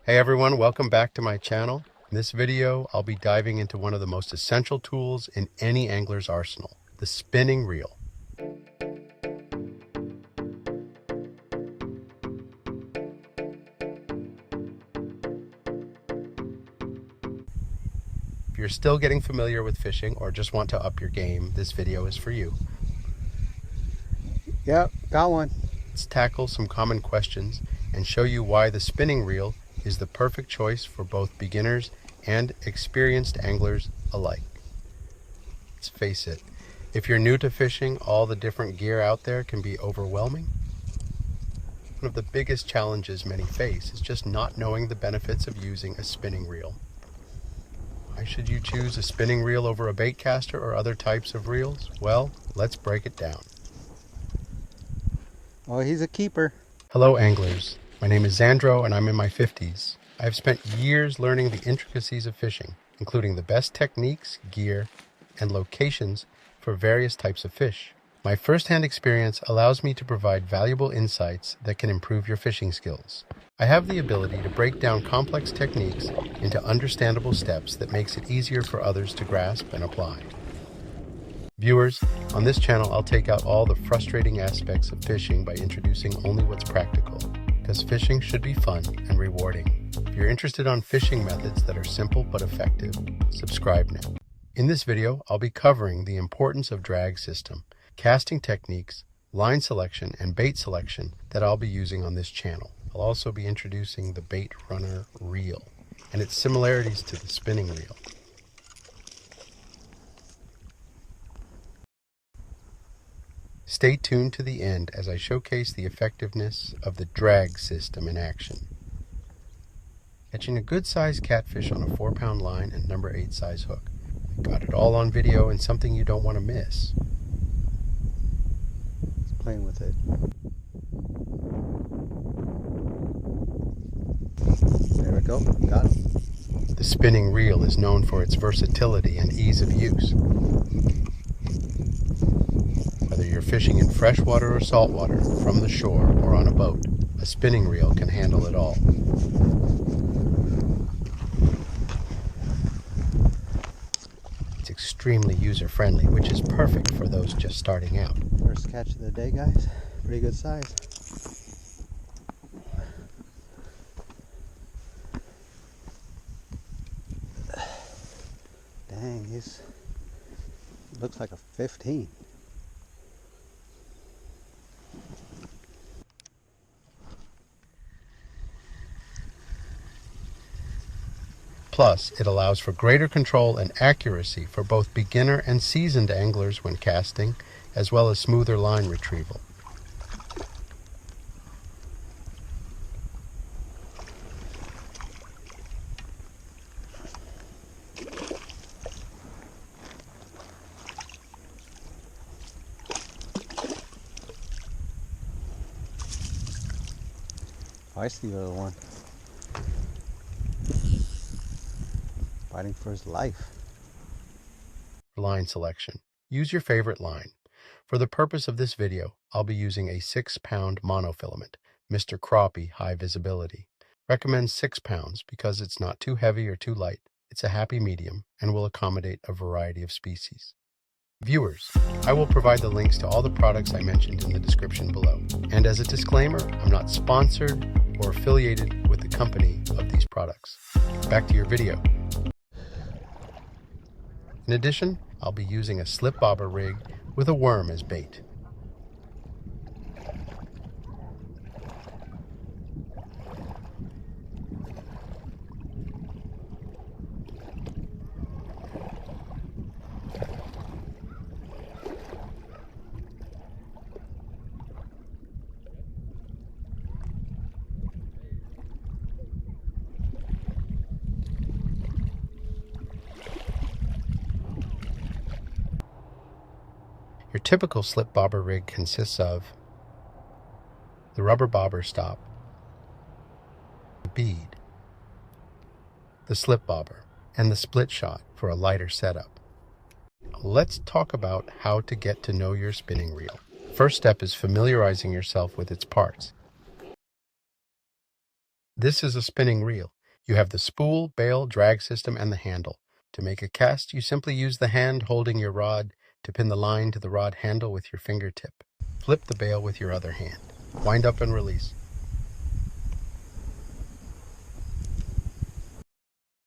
Hey everyone, welcome back to my channel. In this video, I'll be diving into one of the most essential tools in any angler's arsenal, the spinning reel. If you're still getting familiar with fishing or just want to up your game, this video is for you. Yep, got one. Let's tackle some common questions and show you why the spinning reel is the perfect choice for both beginners and experienced anglers alike. Let's face it, if you're new to fishing, all the different gear out there can be overwhelming. One of the biggest challenges many face is just not knowing the benefits of using a spinning reel. Why should you choose a spinning reel over a bait caster or other types of reels? Well, let's break it down. Oh, he's a keeper. Hello anglers, my name is Xandro and I'm in my 50s. I have spent years learning the intricacies of fishing, including the best techniques, gear, and locations for various types of fish. My first-hand experience allows me to provide valuable insights that can improve your fishing skills. I have the ability to break down complex techniques into understandable steps that makes it easier for others to grasp and apply. Viewers, on this channel I'll take out all the frustrating aspects of fishing by introducing only what's practical, because fishing should be fun and rewarding. If you're interested on fishing methods that are simple but effective, subscribe now. In this video, I'll be covering the importance of drag system, casting techniques, line selection, and bait selection that I'll be using on this channel. I'll also be introducing the bait runner reel and its similarities to the spinning reel. Stay tuned to the end as I showcase the effectiveness of the drag system in action. Catching a good-sized catfish on a 4-pound line and number 8 size hook. Got it all on video and something you don't want to miss. He's playing with it. There we go, got it. The spinning reel is known for its versatility and ease of use. Whether you're fishing in freshwater or saltwater, from the shore or on a boat, a spinning reel can handle it all. It's extremely user-friendly, which is perfect for those just starting out. First catch of the day, guys. Pretty good size. Dang, he's looks like a 15. Plus, it allows for greater control and accuracy for both beginner and seasoned anglers when casting, as well as smoother line retrieval. Oh, I see the other one. Fighting for his life. Line selection. Use your favorite line. For the purpose of this video, I'll be using a 6-pound monofilament, Mr. Crappie High Visibility. Recommend 6 pounds because it's not too heavy or too light. It's a happy medium and will accommodate a variety of species. Viewers, I will provide the links to all the products I mentioned in the description below. And as a disclaimer, I'm not sponsored or affiliated with the company of these products. Back to your video. In addition, I'll be using a slip bobber rig with a worm as bait. Your typical slip bobber rig consists of the rubber bobber stop, the bead, the slip bobber, and the split shot for a lighter setup. Let's talk about how to get to know your spinning reel. First step is familiarizing yourself with its parts. This is a spinning reel. You have the spool, bail, drag system, and the handle. To make a cast, you simply use the hand holding your rod to pin the line to the rod handle with your fingertip. Flip the bail with your other hand. Wind up and release.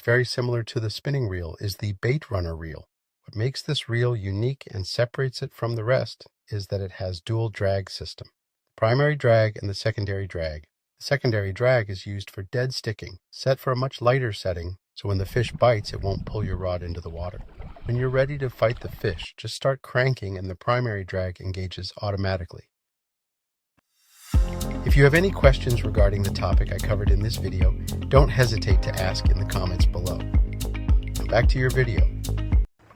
Very similar to the spinning reel is the bait runner reel. What makes this reel unique and separates it from the rest is that it has dual drag system. The primary drag and the secondary drag. The secondary drag is used for dead sticking, set for a much lighter setting, so when the fish bites, it won't pull your rod into the water. When you're ready to fight the fish, just start cranking and the primary drag engages automatically. If you have any questions regarding the topic I covered in this video, don't hesitate to ask in the comments below. Now back to your video.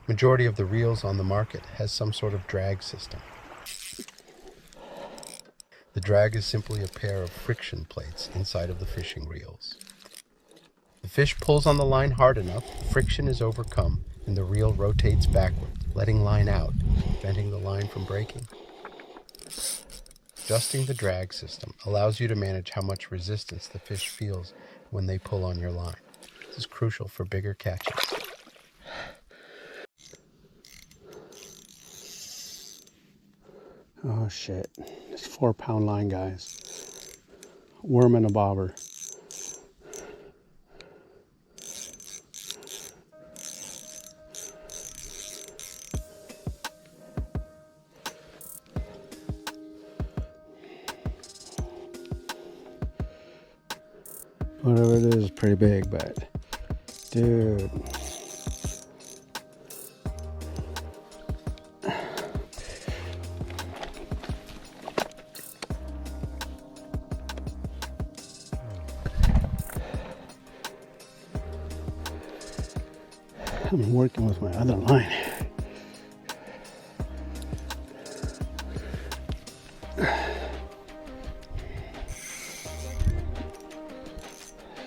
Majority of the reels on the market has some sort of drag system. The drag is simply a pair of friction plates inside of the fishing reels. The fish pulls on the line hard enough, friction is overcome, and the reel rotates backward, letting line out, preventing the line from breaking. Adjusting the drag system allows you to manage how much resistance the fish feels when they pull on your line. This is crucial for bigger catches. Oh shit. It's 4-pound line, guys. Worm and a bobber. Whatever it is pretty big, but dude. I'm working with my other line.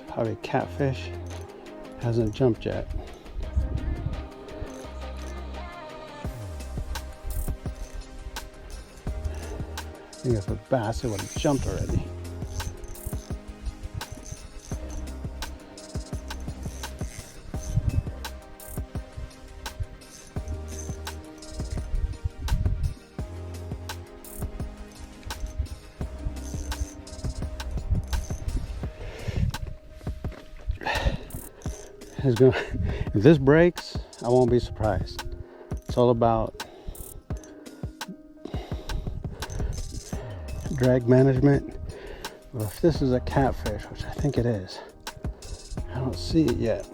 Probably catfish. Hasn't jumped yet. I think if a bass, it would have jumped already. If this breaks, I won't be surprised. It's all about drag management. Well, if this is a catfish, which I think it is, I don't see it yet.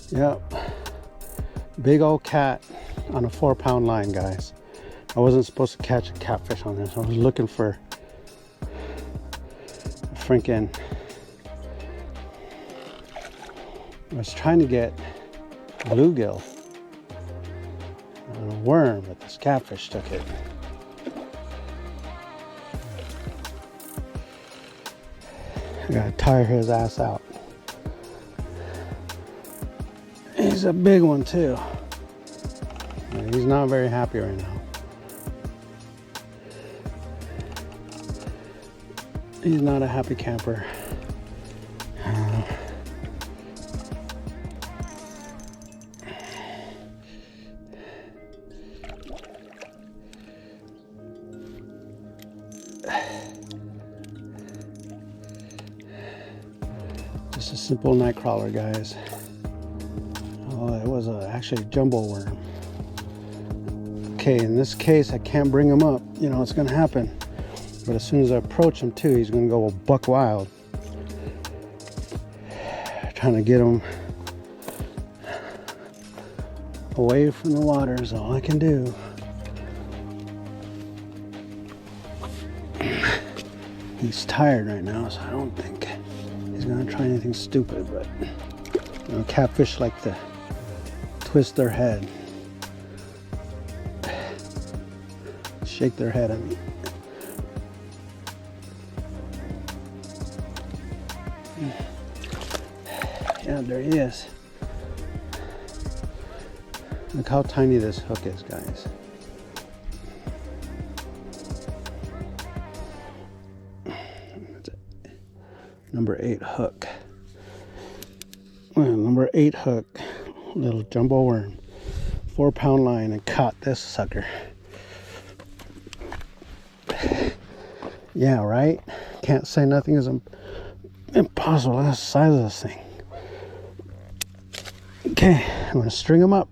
Yep, big old cat on a 4-pound line, guys. I wasn't supposed to catch a catfish on this. I was looking for freaking, I was trying to get bluegill on a worm, but this catfish took it. I gotta tire his ass out. He's a big one too. He's not very happy right now. He's not a happy camper. Just a simple night crawler, guys. Oh, it was actually a jumbo worm. Okay, in this case, I can't bring him up. You know, it's gonna happen. But as soon as I approach him too, he's gonna go buck wild. Trying to get him away from the water is all I can do. He's tired right now, so I don't think he's gonna try anything stupid, but you know, catfish like to twist their head. Shake their head at me. Yeah, there he is. Look how tiny this hook is, guys. Number 8 hook. Well, number 8 hook, little jumbo worm, 4-pound line, and caught this sucker. Yeah, right? Can't say nothing is impossible. That's the size of this thing. Okay, I'm gonna string them up.